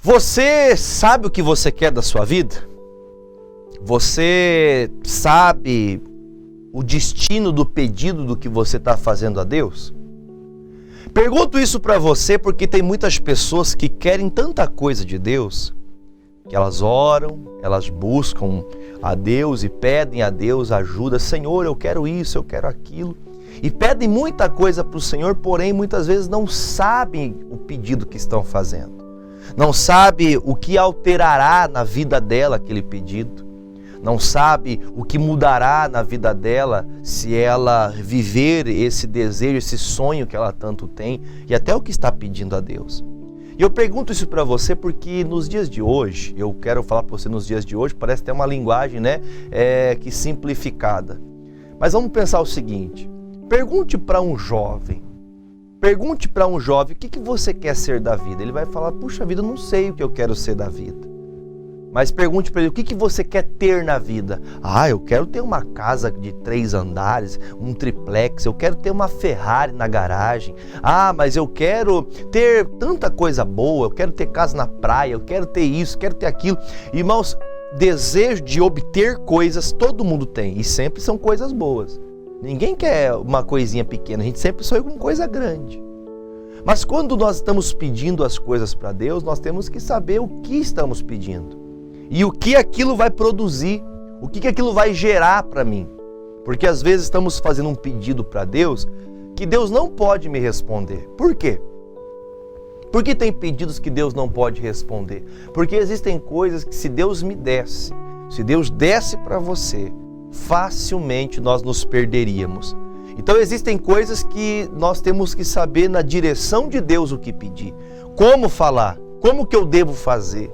Você sabe o que você quer da sua vida? Você sabe o destino do pedido do que você está fazendo a Deus? Pergunto isso para você porque tem muitas pessoas que querem tanta coisa de Deus, que elas oram, elas buscam a Deus e pedem a Deus ajuda. Senhor, eu quero isso, eu quero aquilo. E pedem muita coisa para o Senhor, porém muitas vezes não sabem o pedido que estão fazendo. Não sabe o que alterará na vida dela aquele pedido. Não sabe o que mudará na vida dela se ela viver esse desejo, esse sonho que ela tanto tem e até o que está pedindo a Deus. E eu pergunto isso para você porque nos dias de hoje, eu quero falar para você nos dias de hoje, parece ter uma linguagem, que simplificada. Mas vamos pensar o seguinte, pergunte para um jovem o que você quer ser da vida. Ele vai falar, puxa vida, eu não sei o que eu quero ser da vida. Mas pergunte para ele, o que você quer ter na vida? Eu quero ter uma casa de 3 andares, um triplex, eu quero ter uma Ferrari na garagem. Mas eu quero ter tanta coisa boa, eu quero ter casa na praia, eu quero ter isso, quero ter aquilo. Irmãos, desejo de obter coisas todo mundo tem e sempre são coisas boas. Ninguém quer uma coisinha pequena, a gente sempre sonha com coisa grande. Mas quando nós estamos pedindo as coisas para Deus, nós temos que saber o que estamos pedindo. E o que aquilo vai produzir, o que aquilo vai gerar para mim. Porque às vezes estamos fazendo um pedido para Deus que Deus não pode me responder. Por quê? Por que tem pedidos que Deus não pode responder? Porque existem coisas que se Deus me desse, se Deus desse para você, facilmente nós nos perderíamos. Então existem coisas que nós temos que saber na direção de Deus o que pedir. Como falar, como que eu devo fazer.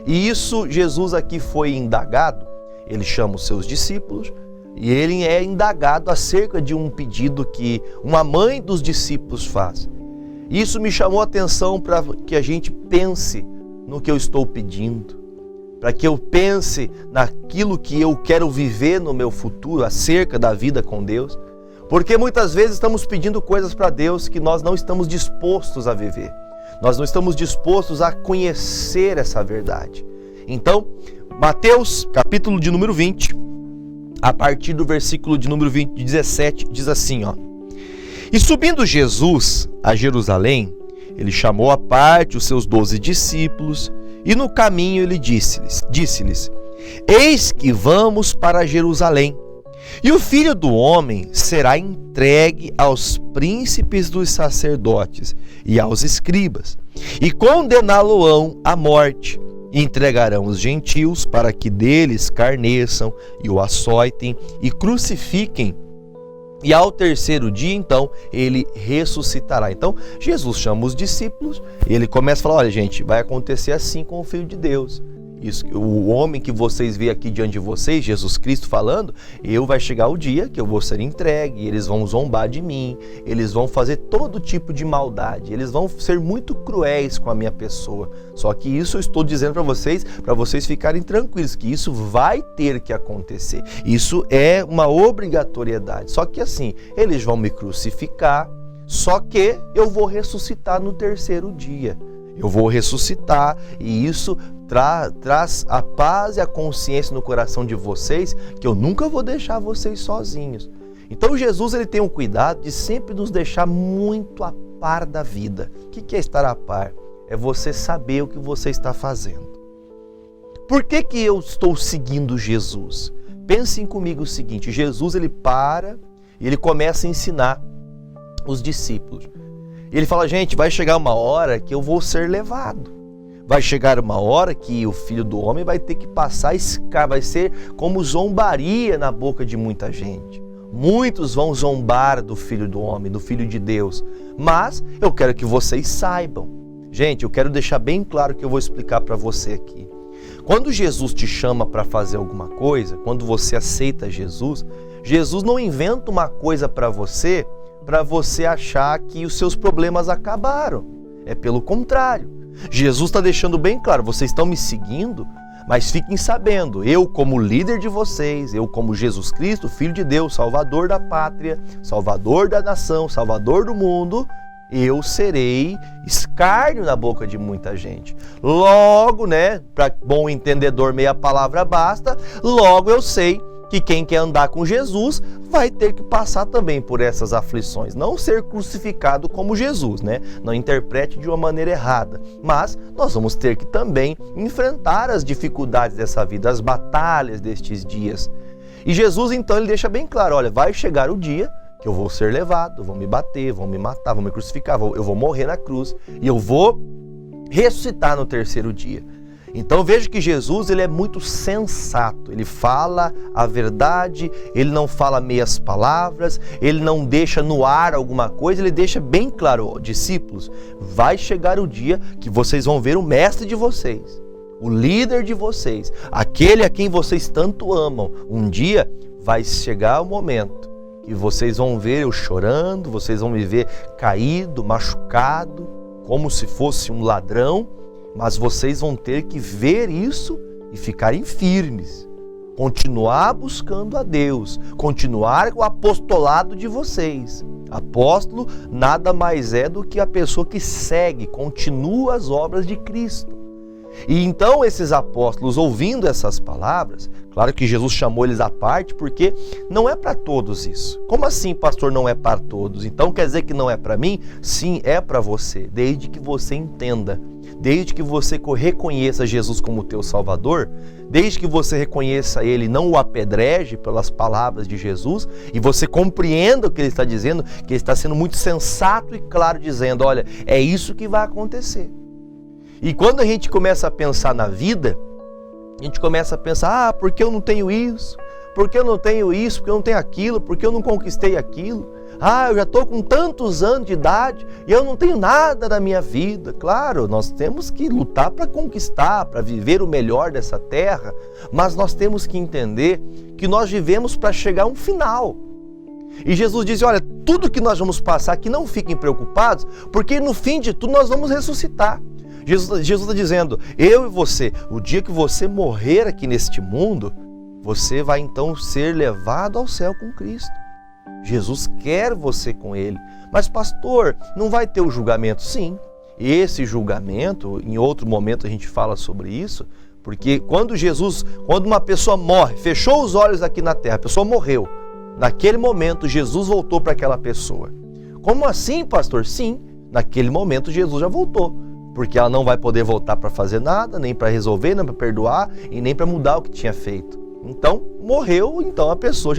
E isso Jesus aqui foi indagado, ele chama os seus discípulos e ele é indagado acerca de um pedido que uma mãe dos discípulos faz. Isso me chamou a atenção para que a gente pense no que eu estou pedindo, para que eu pense naquilo que eu quero viver no meu futuro acerca da vida com Deus, porque muitas vezes estamos pedindo coisas para Deus que nós não estamos dispostos a viver. Nós não estamos dispostos a conhecer essa verdade. Então, Mateus, capítulo de número 20, a partir do versículo de número 17, diz assim, E subindo Jesus a Jerusalém, ele chamou à parte os seus 12 discípulos, e no caminho ele disse-lhes, Eis que vamos para Jerusalém, e o Filho do Homem será entregue aos príncipes dos sacerdotes e aos escribas, e condená-lo-ão à morte, e entregarão os gentios para que deles escarneçam e o açoitem e crucifiquem, e ao terceiro dia, então, ele ressuscitará. Então, Jesus chama os discípulos e ele começa a falar, olha gente, vai acontecer assim com o Filho de Deus. Isso, o homem que vocês veem aqui diante de vocês, Jesus Cristo falando, vai chegar o dia que eu vou ser entregue, eles vão zombar de mim, eles vão fazer todo tipo de maldade, eles vão ser muito cruéis com a minha pessoa. Só que isso eu estou dizendo para vocês ficarem tranquilos, que isso vai ter que acontecer. Isso é uma obrigatoriedade. Só que assim, eles vão me crucificar, só que eu vou ressuscitar no terceiro dia. Eu vou ressuscitar e isso traz a paz e a consciência no coração de vocês que eu nunca vou deixar vocês sozinhos. Então Jesus ele tem um cuidado de sempre nos deixar muito a par da vida. O que é estar a par? É você saber o que você está fazendo. Por que eu estou seguindo Jesus? Pensem comigo o seguinte, Jesus ele para e ele começa a ensinar os discípulos. Ele fala, gente, vai chegar uma hora que eu vou ser levado. Vai chegar uma hora que o Filho do Homem vai ter que passar vai ser como zombaria na boca de muita gente. Muitos vão zombar do Filho do Homem, do Filho de Deus. Mas eu quero que vocês saibam. Gente, eu quero deixar bem claro que eu vou explicar para você aqui. Quando Jesus te chama para fazer alguma coisa, quando você aceita Jesus, Jesus não inventa uma coisa para você achar que os seus problemas acabaram. É pelo contrário. Jesus está deixando bem claro, vocês estão me seguindo, mas fiquem sabendo, eu como líder de vocês, eu como Jesus Cristo, Filho de Deus, Salvador da pátria, Salvador da nação, Salvador do mundo, eu serei escárnio na boca de muita gente. Logo, né, para bom entendedor meia palavra basta, logo eu sei que quem quer andar com Jesus vai ter que passar também por essas aflições. Não ser crucificado como Jesus, né? Não interprete de uma maneira errada. Mas nós vamos ter que também enfrentar as dificuldades dessa vida, as batalhas destes dias. E Jesus, então, ele deixa bem claro, olha, vai chegar o dia que eu vou ser levado, vão me bater, vão me matar, vão me crucificar, eu vou morrer na cruz e eu vou ressuscitar no terceiro dia. Então veja que Jesus, ele é muito sensato, ele fala a verdade, ele não fala meias palavras, ele não deixa no ar alguma coisa, ele deixa bem claro, ó, discípulos, vai chegar o dia que vocês vão ver o mestre de vocês, o líder de vocês, aquele a quem vocês tanto amam. Um dia vai chegar o momento que vocês vão ver eu chorando, vocês vão me ver caído, machucado, como se fosse um ladrão, mas vocês vão ter que ver isso e ficarem firmes, continuar buscando a Deus, continuar com o apostolado de vocês. Apóstolo nada mais é do que a pessoa que segue, continua as obras de Cristo. E então esses apóstolos, ouvindo essas palavras, claro que Jesus chamou eles à parte, porque não é para todos isso. Como assim, pastor, não é para todos? Então quer dizer que não é para mim? Sim, é para você, desde que você entenda, desde que você reconheça Jesus como teu Salvador, desde que você reconheça Ele, não o apedreje pelas palavras de Jesus, e você compreenda o que Ele está dizendo, que Ele está sendo muito sensato e claro, dizendo, olha, é isso que vai acontecer. E quando a gente começa a pensar na vida, a gente começa a pensar, por que eu não tenho isso? Por que eu não tenho isso? Por que eu não tenho aquilo? Por que eu não conquistei aquilo? Eu já estou com tantos anos de idade e eu não tenho nada na minha vida. Claro, nós temos que lutar para conquistar, para viver o melhor dessa terra, mas nós temos que entender que nós vivemos para chegar a um final. E Jesus diz, olha, tudo que nós vamos passar aqui, não fiquem preocupados, porque no fim de tudo nós vamos ressuscitar. Jesus está dizendo, eu e você, o dia que você morrer aqui neste mundo, você vai então ser levado ao céu com Cristo. Jesus quer você com Ele. Mas pastor, não vai ter o julgamento? Sim, esse julgamento, em outro momento a gente fala sobre isso, porque quando uma pessoa morre, fechou os olhos aqui na terra, a pessoa morreu, naquele momento Jesus voltou para aquela pessoa. Como assim, pastor? Sim, naquele momento Jesus já voltou. Porque ela não vai poder voltar para fazer nada, nem para resolver, nem para perdoar e nem para mudar o que tinha feito. Então, morreu, então a pessoa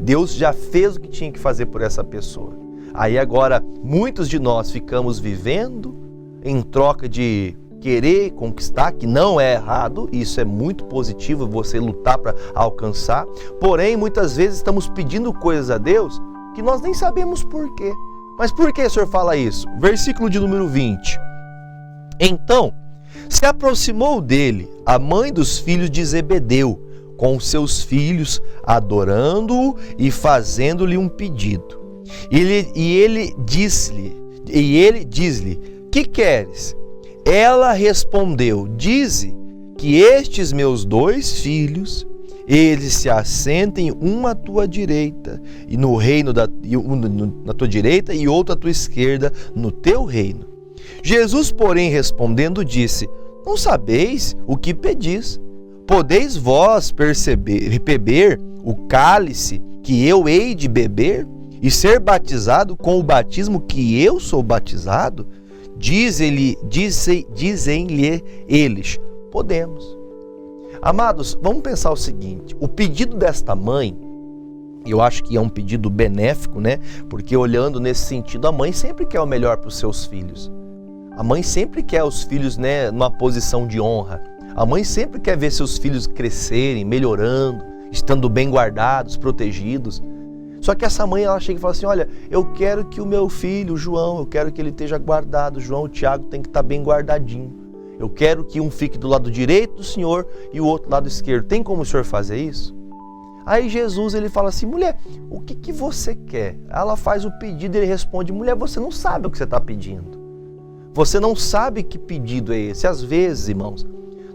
Deus já fez o que tinha que fazer por essa pessoa. Aí agora, muitos de nós ficamos vivendo em troca de querer conquistar, que não é errado, isso é muito positivo, você lutar para alcançar. Porém, muitas vezes estamos pedindo coisas a Deus que nós nem sabemos por quê. Mas por que o Senhor fala isso? Versículo de número 20. Então, se aproximou dele a mãe dos filhos de Zebedeu, com seus filhos, adorando-o e fazendo-lhe um pedido. E ele disse-lhe, que queres? Ela respondeu, dize que estes meus 2 filhos, eles se assentem um à tua direita, e no reino na tua direita e outro à tua esquerda, no teu reino. Jesus, porém, respondendo, disse, não sabeis o que pedis. Podeis vós beber o cálice que eu hei de beber e ser batizado com o batismo que eu sou batizado? Dizem-lhe eles, podemos. Amados, vamos pensar o seguinte, o pedido desta mãe, eu acho que é um pedido benéfico, né? Porque olhando nesse sentido, a mãe sempre quer o melhor para os seus filhos. A mãe sempre quer os filhos, né, numa posição de honra. A mãe sempre quer ver seus filhos crescerem, melhorando, estando bem guardados, protegidos. Só que essa mãe, ela chega e fala assim, olha, eu quero que o meu filho, o João, eu quero que ele esteja guardado. O João, o Tiago tem que estar bem guardadinho. Eu quero que um fique do lado direito do Senhor e o outro lado esquerdo. Tem como o Senhor fazer isso? Aí Jesus, ele fala assim, mulher, o que você quer? Ela faz o pedido e ele responde, mulher, você não sabe o que você está pedindo. Você não sabe que pedido é esse. Às vezes, irmãos,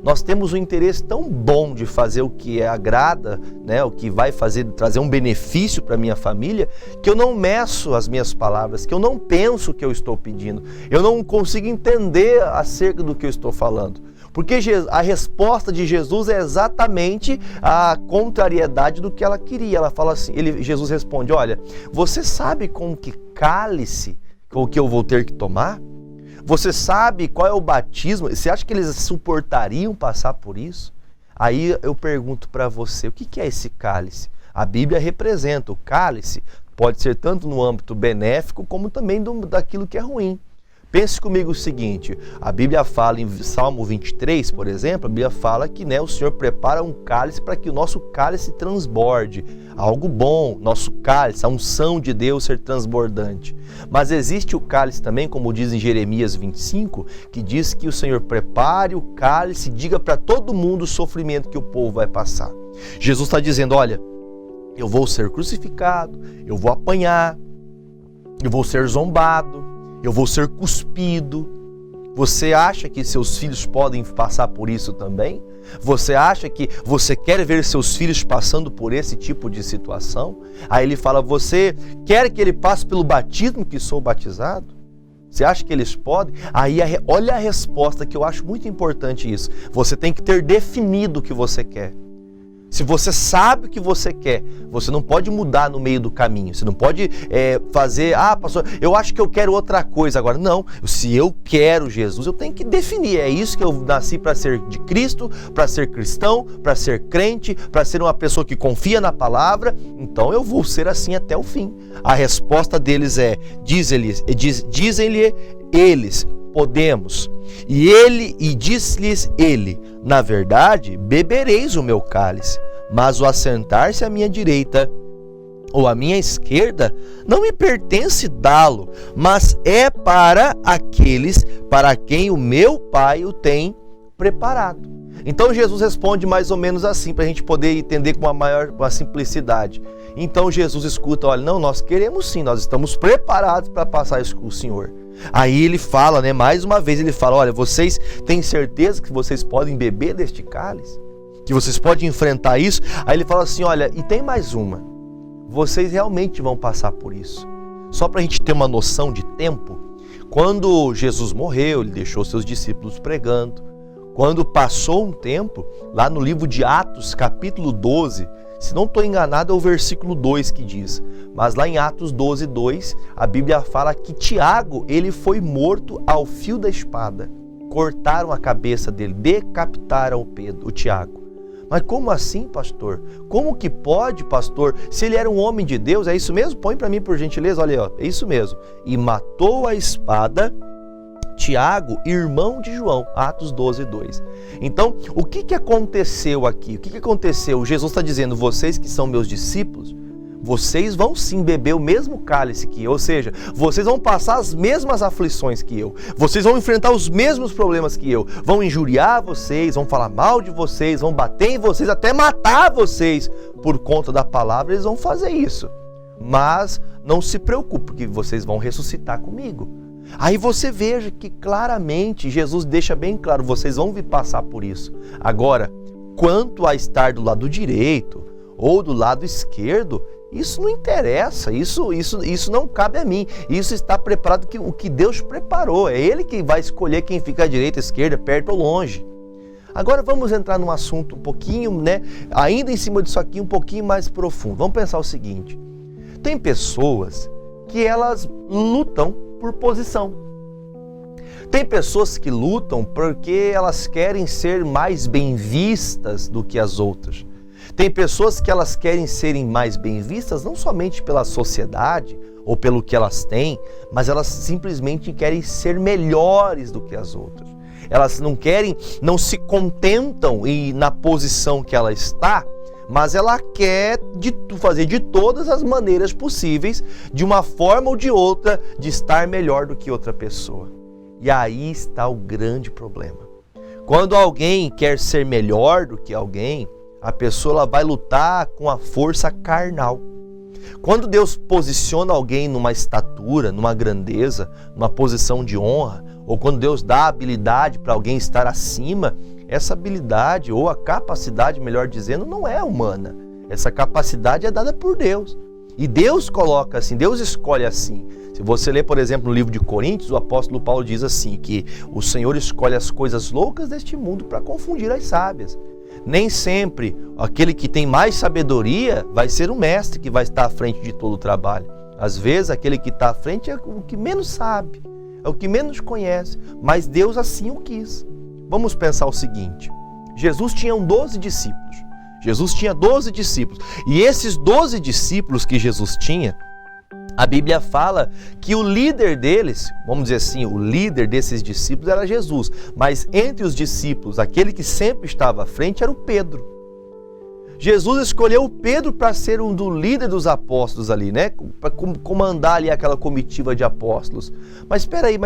nós temos um interesse tão bom de fazer o que agrada, né, o que vai trazer um benefício para minha família, que eu não meço as minhas palavras, que eu não penso o que eu estou pedindo, eu não consigo entender acerca do que eu estou falando. Porque a resposta de Jesus é exatamente a contrariedade do que ela queria. Ela fala assim, Jesus responde, olha, você sabe com que cálice com que eu vou ter que tomar? Você sabe qual é o batismo? Você acha que eles suportariam passar por isso? Aí eu pergunto para você, o que é esse cálice? A Bíblia representa o cálice, pode ser tanto no âmbito benéfico como também daquilo que é ruim. Pense comigo o seguinte, a Bíblia fala em Salmo 23, por exemplo, a Bíblia fala que, né, o Senhor prepara um cálice para que o nosso cálice transborde. Algo bom, nosso cálice, a unção de Deus ser transbordante. Mas existe o cálice também, como diz em Jeremias 25, que diz que o Senhor prepare o cálice e diga para todo mundo o sofrimento que o povo vai passar. Jesus está dizendo, olha, eu vou ser crucificado, eu vou apanhar, eu vou ser zombado, eu vou ser cuspido. Você acha que seus filhos podem passar por isso também? Você acha que você quer ver seus filhos passando por esse tipo de situação? Aí ele fala, você quer que ele passe pelo batismo que sou batizado? Você acha que eles podem? Aí olha a resposta, que eu acho muito importante isso. Você tem que ter definido o que você quer. Se você sabe o que você quer, você não pode mudar no meio do caminho. Você não pode fazer, pastor, eu acho que eu quero outra coisa agora. Não, se eu quero Jesus, eu tenho que definir. É isso que eu nasci para ser de Cristo, para ser cristão, para ser crente, para ser uma pessoa que confia na palavra. Então eu vou ser assim até o fim. A resposta deles é, dizem-lhe eles, podemos. E disse-lhes ele, na verdade, bebereis o meu cálice, mas o assentar-se à minha direita ou à minha esquerda não me pertence dá-lo, mas é para aqueles para quem o meu Pai o tem preparado. Então Jesus responde mais ou menos assim, para a gente poder entender com uma simplicidade. Então Jesus escuta, olha, não, nós queremos sim, nós estamos preparados para passar isso com o Senhor. Aí ele fala, né, mais uma vez ele fala, olha, vocês têm certeza que vocês podem beber deste cálice? Que vocês podem enfrentar isso? Aí ele fala assim, olha, e tem mais uma, vocês realmente vão passar por isso. Só para a gente ter uma noção de tempo, quando Jesus morreu, ele deixou seus discípulos pregando. Quando passou um tempo, lá no livro de Atos, capítulo 12, se não estou enganado, é o versículo 2 que diz. Mas lá em Atos 12, 2, a Bíblia fala que Tiago, ele foi morto ao fio da espada. Cortaram a cabeça dele, decapitaram o Tiago. Mas como assim, pastor? Como que pode, pastor? Se ele era um homem de Deus, é isso mesmo? Põe para mim, por gentileza, olha aí, ó, é isso mesmo. E matou a espada Tiago, irmão de João, Atos 12, 2. Então, o que aconteceu aqui? O que aconteceu? Jesus está dizendo, vocês que são meus discípulos, vocês vão sim beber o mesmo cálice que eu, ou seja, vocês vão passar as mesmas aflições que eu, vocês vão enfrentar os mesmos problemas que eu, vão injuriar vocês, vão falar mal de vocês, vão bater em vocês, até matar vocês por conta da palavra, eles vão fazer isso. Mas não se preocupe, porque vocês vão ressuscitar comigo. Aí você veja que claramente Jesus deixa bem claro, vocês vão vir passar por isso. Agora, quanto a estar do lado direito ou do lado esquerdo, isso não interessa, isso não cabe a mim. Isso está preparado, o que Deus preparou. É Ele que vai escolher quem fica à direita, à esquerda, perto ou longe. Agora vamos entrar num assunto um pouquinho, né, ainda em cima disso aqui, um pouquinho mais profundo. Vamos pensar o seguinte, tem pessoas que elas lutam por posição. Tem pessoas que lutam porque elas querem ser mais bem vistas do que as outras. Tem pessoas que elas querem serem mais bem vistas não somente pela sociedade ou pelo que elas têm, mas elas simplesmente querem ser melhores do que as outras. Elas não se contentam na posição que ela está, mas ela quer fazer de todas as maneiras possíveis, de uma forma ou de outra, de estar melhor do que outra pessoa. E aí está o grande problema. Quando alguém quer ser melhor do que alguém, a pessoa ela vai lutar com a força carnal. Quando Deus posiciona alguém numa estatura, numa grandeza, numa posição de honra, ou quando Deus dá habilidade para alguém estar acima, essa habilidade, ou a capacidade, melhor dizendo, não é humana. Essa capacidade é dada por Deus. E Deus coloca assim, Deus escolhe assim. Se você ler, por exemplo, no livro de Coríntios, o apóstolo Paulo diz assim, que o Senhor escolhe as coisas loucas deste mundo para confundir as sábias. Nem sempre aquele que tem mais sabedoria vai ser o mestre que vai estar à frente de todo o trabalho. Às vezes, aquele que está à frente é o que menos sabe, é o que menos conhece, mas Deus assim o quis. Vamos pensar o seguinte, Jesus tinha 12 discípulos. Jesus tinha 12 discípulos. E esses 12 discípulos que Jesus tinha, a Bíblia fala que o líder deles, vamos dizer assim, o líder desses discípulos era Jesus. Mas entre os discípulos, aquele que sempre estava à frente era o Pedro. Jesus escolheu o Pedro para ser um do líder dos apóstolos ali, né? Para comandar ali aquela comitiva de apóstolos. Mas espera aí,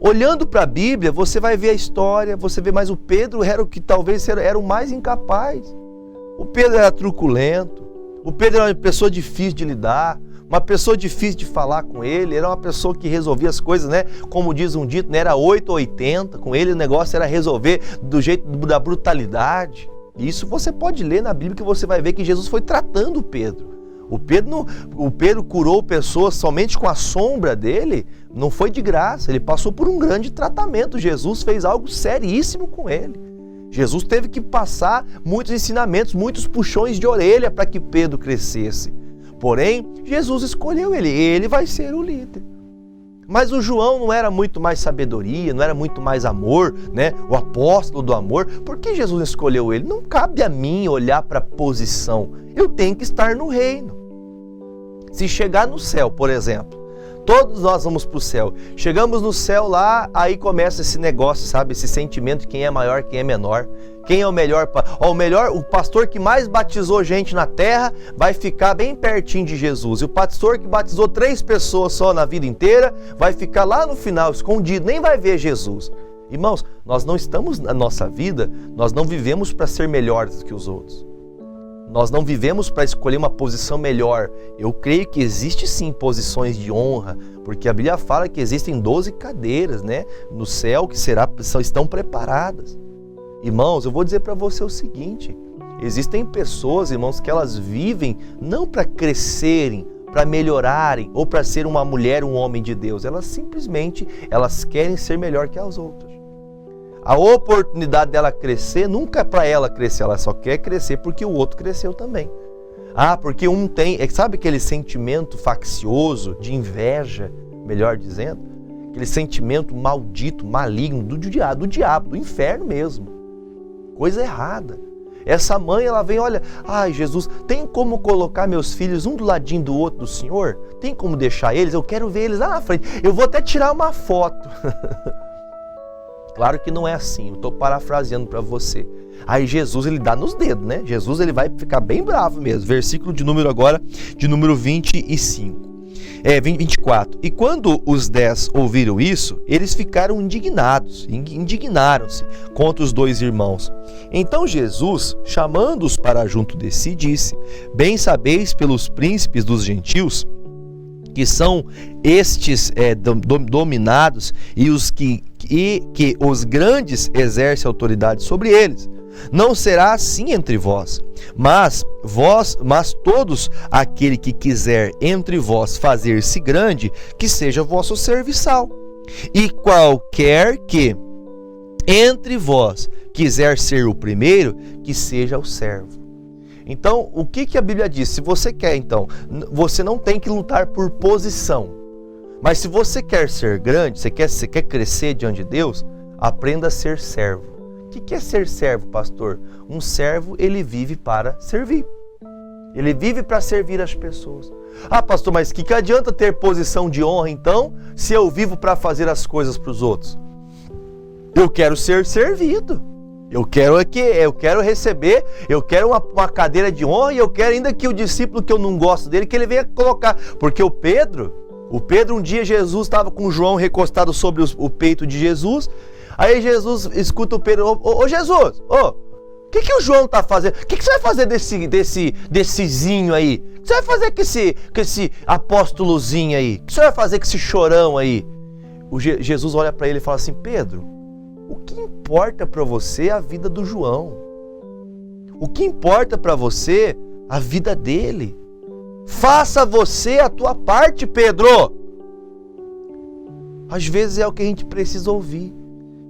olhando para a Bíblia, você vai ver a história, você vê, mas o Pedro era o que talvez era o mais incapaz. O Pedro era truculento, o Pedro era uma pessoa difícil de lidar, uma pessoa difícil de falar com ele, era uma pessoa que resolvia as coisas, né? Como diz um dito, né? Era 8 ou 80, com ele o negócio era resolver do jeito da brutalidade. Isso você pode ler na Bíblia que você vai ver que Jesus foi tratando o Pedro. O Pedro curou pessoas somente com a sombra dele, não foi de graça, ele passou por um grande tratamento. Jesus fez algo seríssimo com ele. Jesus teve que passar muitos ensinamentos, muitos puxões de orelha para que Pedro crescesse. Porém, Jesus escolheu ele vai ser o líder. Mas o João não era muito mais sabedoria, não era muito mais amor, né? O apóstolo do amor. Por que Jesus escolheu ele? Não cabe a mim olhar para a posição. Eu tenho que estar no reino. Se chegar no céu, por exemplo, todos nós vamos para o céu. Chegamos no céu lá, aí começa esse negócio, sabe? Esse sentimento de quem é maior, quem é menor. Quem é o melhor? O pastor que mais batizou gente na terra vai ficar bem pertinho de Jesus. E o pastor que batizou 3 pessoas só na vida inteira vai ficar lá no final, escondido, nem vai ver Jesus. Irmãos, nós não estamos na nossa vida, nós não vivemos para ser melhores que os outros. Nós não vivemos para escolher uma posição melhor. Eu creio que existe sim posições de honra, porque a Bíblia fala que existem 12 cadeiras, né, no céu que estão preparadas. Irmãos, eu vou dizer para você o seguinte, existem pessoas, irmãos, que elas vivem não para crescerem, para melhorarem ou para ser uma mulher, um homem de Deus. Elas querem ser melhor que as outras. A oportunidade dela crescer nunca é para ela crescer, ela só quer crescer porque o outro cresceu também. Porque um tem, sabe aquele sentimento faccioso, de inveja, melhor dizendo? Aquele sentimento maldito, maligno, do diabo, do inferno mesmo. Coisa errada. Essa mãe, ela vem, olha, Jesus, tem como colocar meus filhos um do ladinho do outro do Senhor? Tem como deixar eles? Eu quero ver eles lá na frente. Eu vou até tirar uma foto. Claro que não é assim, eu estou parafraseando para você. Aí Jesus, ele dá nos dedos, né? Jesus, ele vai ficar bem bravo mesmo. Versículo de número 25. 24. E quando os 10 ouviram isso, eles ficaram indignaram-se contra os 2 irmãos. Então Jesus, chamando-os para junto de si, disse: Bem sabeis pelos príncipes dos gentios, que são estes dominados, e que os grandes exercem autoridade sobre eles. Não será assim entre vós, mas todos aquele que quiser entre vós fazer-se grande, que seja vosso serviçal. E qualquer que entre vós quiser ser o primeiro, que seja o servo. Então, o que a Bíblia diz? Se você quer, então, você não tem que lutar por posição. Mas se você quer ser grande, você quer crescer diante de Deus, aprenda a ser servo. O que é ser servo, pastor? Um servo, ele vive para servir. Ele vive para servir as pessoas. Pastor, mas que adianta ter posição de honra, então, se eu vivo para fazer as coisas para os outros? Eu quero ser servido. Eu quero receber, eu quero uma cadeira de honra, e eu quero ainda que o discípulo que eu não gosto dele, que ele venha colocar. Porque o Pedro, um dia Jesus estava com João recostado sobre o peito de Jesus. Aí Jesus escuta o Pedro: Ô Jesus, o que o João está fazendo? O que você vai fazer desse aí? O que você vai fazer com esse apóstolozinho aí? O que você vai fazer com esse chorão aí? Jesus olha para ele e fala assim: Pedro, O que importa para você é a vida do João. O que importa para você é a vida dele. Faça você a tua parte, Pedro. Às vezes é o que a gente precisa ouvir.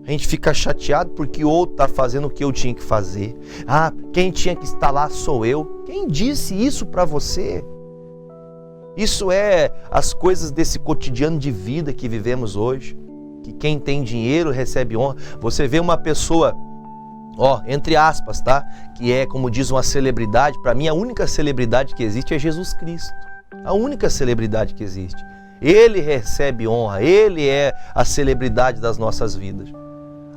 A gente fica chateado porque o outro está fazendo o que eu tinha que fazer. Ah, quem tinha que estar lá sou eu. Quem disse isso para você? Isso é as coisas desse cotidiano de vida que vivemos hoje. Que quem tem dinheiro recebe honra. Você vê uma pessoa, entre aspas, tá? Que é, como diz, uma celebridade. Para mim, a única celebridade que existe é Jesus Cristo. A única celebridade que existe. Ele recebe honra. Ele é a celebridade das nossas vidas.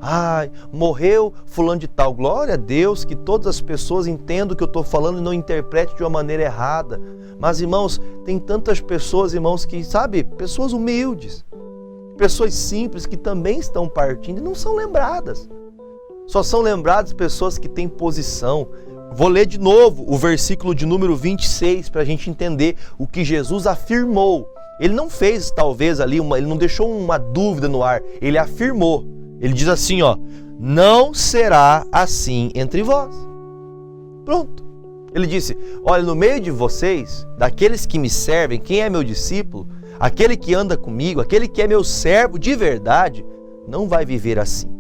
Ai, morreu fulano de tal. Glória a Deus, que todas as pessoas entendam o que eu estou falando e não interpretem de uma maneira errada. Mas, irmãos, tem tantas pessoas, irmãos, que, sabe, pessoas humildes, pessoas simples que também estão partindo e não são lembradas. Só são lembradas pessoas que têm posição. Vou ler de novo o versículo de número 26 para a gente entender o que Jesus afirmou. Ele não fez, talvez, ali, ele não deixou uma dúvida no ar. Ele afirmou. Ele diz assim, não será assim entre vós. Pronto. Ele disse, olha, no meio de vocês, daqueles que me servem, quem é meu discípulo, aquele que anda comigo, aquele que é meu servo de verdade, não vai viver assim.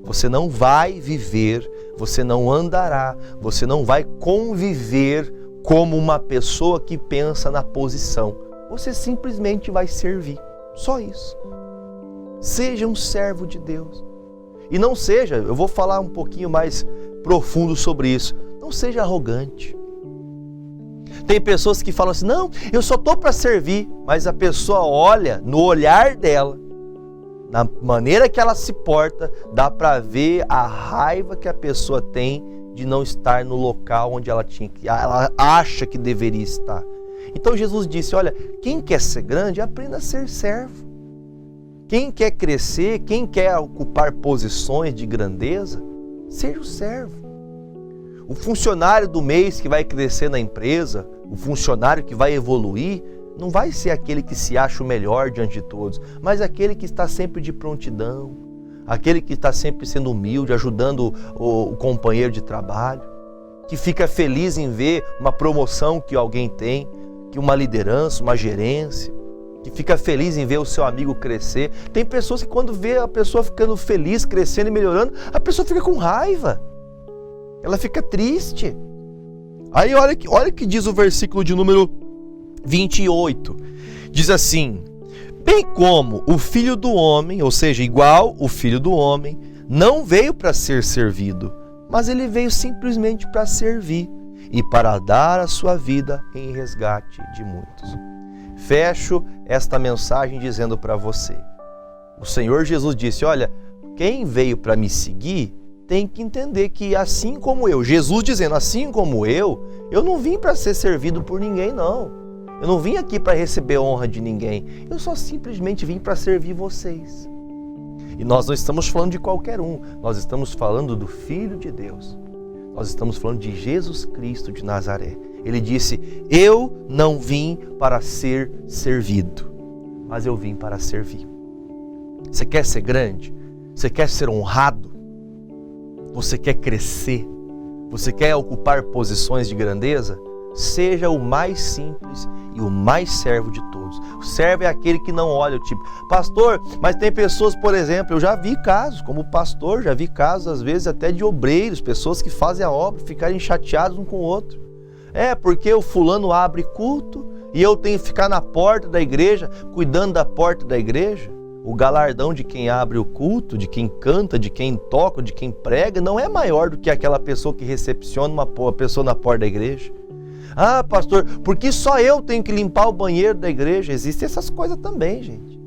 Você não vai viver, você não andará, você não vai conviver como uma pessoa que pensa na posição. Você simplesmente vai servir. Só isso. Seja um servo de Deus. E não seja, eu vou falar um pouquinho mais profundo sobre isso, não seja arrogante. Tem pessoas que falam assim, não, eu só estou para servir, mas a pessoa olha no olhar dela, na maneira que ela se porta, dá para ver a raiva que a pessoa tem de não estar no local onde ela acha que deveria estar. Então Jesus disse, olha, quem quer ser grande, aprenda a ser servo. Quem quer crescer, quem quer ocupar posições de grandeza, seja o servo. O funcionário do mês que vai crescer na empresa, o funcionário que vai evoluir, não vai ser aquele que se acha o melhor diante de todos, mas aquele que está sempre de prontidão, aquele que está sempre sendo humilde, ajudando o companheiro de trabalho, que fica feliz em ver uma promoção que alguém tem, que uma liderança, uma gerência, que fica feliz em ver o seu amigo crescer. Tem pessoas que quando vê a pessoa ficando feliz, crescendo e melhorando, a pessoa fica com raiva. Ela fica triste. Aí olha que diz o versículo de número 28. Diz assim, bem como o Filho do Homem, ou seja, igual o Filho do Homem, não veio para ser servido, mas ele veio simplesmente para servir e para dar a sua vida em resgate de muitos. Fecho esta mensagem dizendo para você, o Senhor Jesus disse, olha, quem veio para me seguir tem que entender que assim como eu, Jesus dizendo, assim como eu não vim para ser servido por ninguém, não. Eu não vim aqui para receber honra de ninguém, eu só simplesmente vim para servir vocês. E nós não estamos falando de qualquer um, nós estamos falando do Filho de Deus. Nós estamos falando de Jesus Cristo de Nazaré. Ele disse, eu não vim para ser servido, mas eu vim para servir. Você quer ser grande? Você quer ser honrado? Você quer crescer? Você quer ocupar posições de grandeza? Seja o mais simples e o mais servo de todos. O servo é aquele que não olha o tipo, pastor, mas tem pessoas, por exemplo, eu já vi casos, como pastor, já vi casos às vezes até de obreiros, pessoas que fazem a obra, ficarem chateados um com o outro. Porque o fulano abre culto e eu tenho que ficar na porta da igreja, cuidando da porta da igreja. O galardão de quem abre o culto, de quem canta, de quem toca, de quem prega, não é maior do que aquela pessoa que recepciona uma pessoa na porta da igreja. Ah, pastor, porque só eu tenho que limpar o banheiro da igreja? Existem essas coisas também, gente.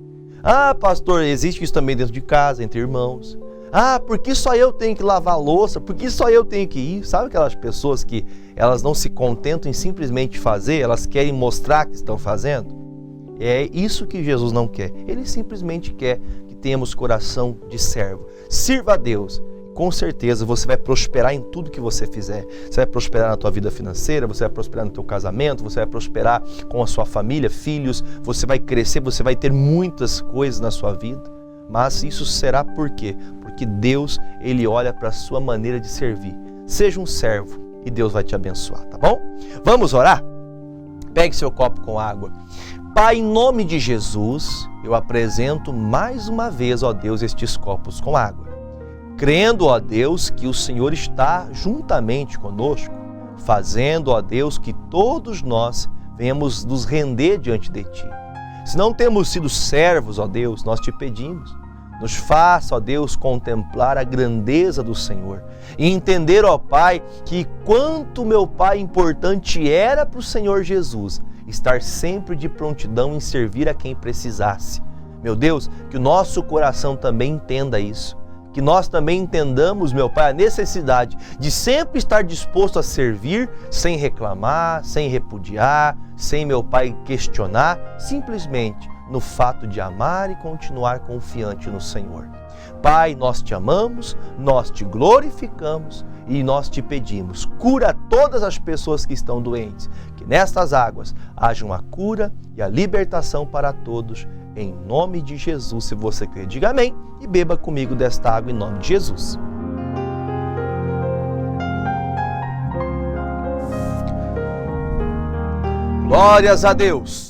Ah, pastor, existe isso também dentro de casa, entre irmãos. Ah, porque só eu tenho que lavar a louça? Porque só eu tenho que ir? Sabe aquelas pessoas que elas não se contentam em simplesmente fazer, elas querem mostrar que estão fazendo? É isso que Jesus não quer. Ele simplesmente quer que tenhamos coração de servo. Sirva a Deus. Com certeza você vai prosperar em tudo que você fizer. Você vai prosperar na tua vida financeira, você vai prosperar no teu casamento, você vai prosperar com a sua família, filhos, você vai crescer, você vai ter muitas coisas na sua vida. Mas isso será por quê? Porque Deus, Ele olha para a sua maneira de servir. Seja um servo e Deus vai te abençoar, tá bom? Vamos orar? Pegue seu copo com água. Pai, em nome de Jesus, eu apresento mais uma vez, ó Deus, estes copos com água. Crendo, ó Deus, que o Senhor está juntamente conosco, fazendo, ó Deus, que todos nós venhamos nos render diante de Ti. Se não temos sido servos, ó Deus, nós te pedimos, nos faça, ó Deus, contemplar a grandeza do Senhor e entender, ó Pai, que quanto, meu Pai, importante era para o Senhor Jesus estar sempre de prontidão em servir a quem precisasse. Meu Deus, que o nosso coração também entenda isso. Que nós também entendamos, meu Pai, a necessidade de sempre estar disposto a servir sem reclamar, sem repudiar, sem, meu Pai, questionar, simplesmente no fato de amar e continuar confiante no Senhor. Pai, nós te amamos, nós te glorificamos e nós te pedimos, cura todas as pessoas que estão doentes, que nestas águas haja uma cura e a libertação para todos, em nome de Jesus. Se você crer, diga amém e beba comigo desta água em nome de Jesus. Glórias a Deus!